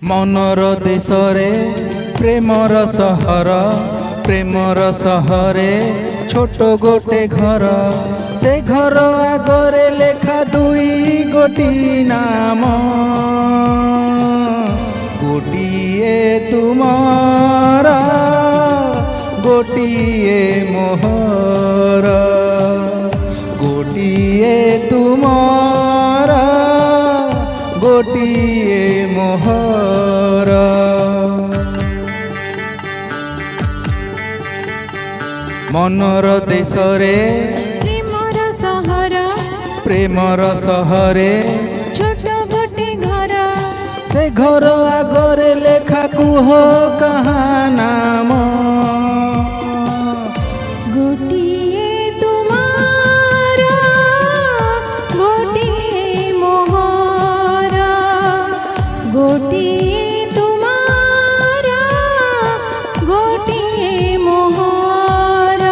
मनर देशरे Premiere सहर Premiere सहरे छोट गोटे घर से घर आगरे लेखा दुई गोटी नाम गोटिए तुमारा गोटिए मोहर गोटिए तुमारा गोटिए मोहर मनर देशरे प्रेमर सहर प्रेमर सहरे छोट गोटे घर से घर आगरे लेखा कुह कहा नाम गोटिए तुमारा गोटिए मोहर गोटिए तुमारा गोटिए मोहर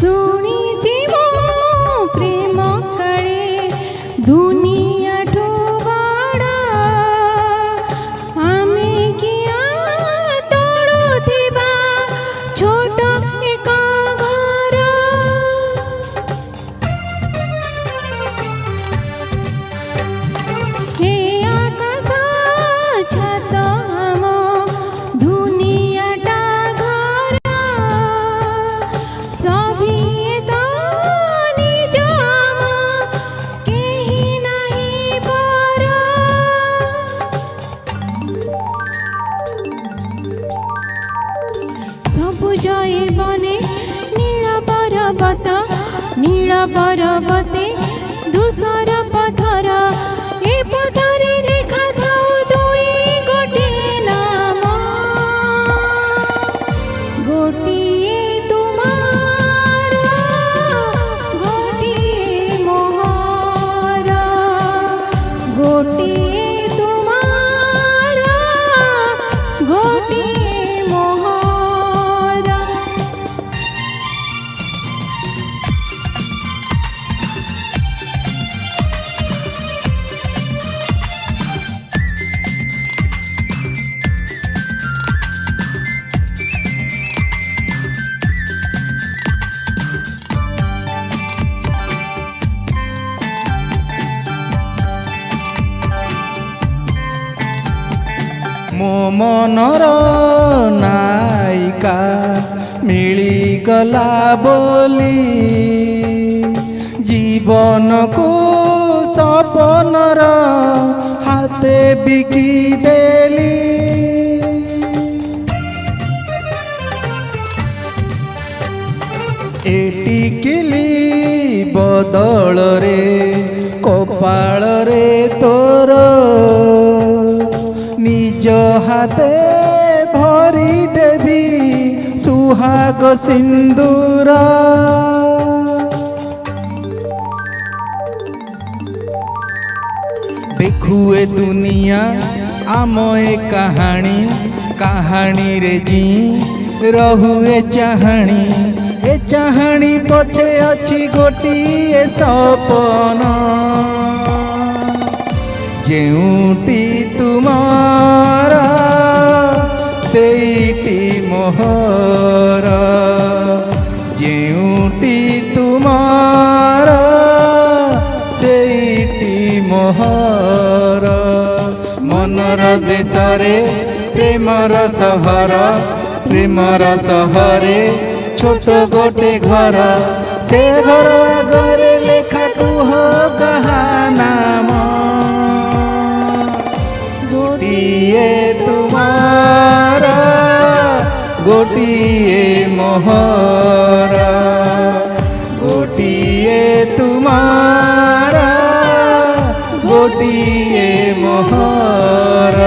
शुणिछि मो प्रेम काळे दुनिया ठो बड़ आमे किया तोड़ुथिबा छोट एक घर हे आकाश छात आम दुनियाटा घर सभी तो निज आम केही नाही पर सबुज बने नील पर्वते धूसर पथर ए पथरे रेखा थाउ दुई गोटे नाम गोटिए तुमारा गोटिए मोहर गोटिए तुमारा गोटिए मोहर मो मनर नायिका मिलीगला बोली जीवन को सपनर हाथे बिकी देली एटिकिली बदल रे कपाल रे तोर निज हाथे भरी देवी सुहाग सिंदूर देखुए दुनिया आम ए कहानी कहानी रे जी रहुए चाहाणी पछे अच्छी गोटिए सपन जेउटी तुमारा सेईटी मोहर जेउटी तुमारा सेईटी मोहर मनर देशरे प्रेमर सहरे छोट गोटे घर से घर आगरे लेखा कुह कहा नाम गोटिए तुमारा गोटिए मोहर गोटिए तुमारा गोटिए मोहर।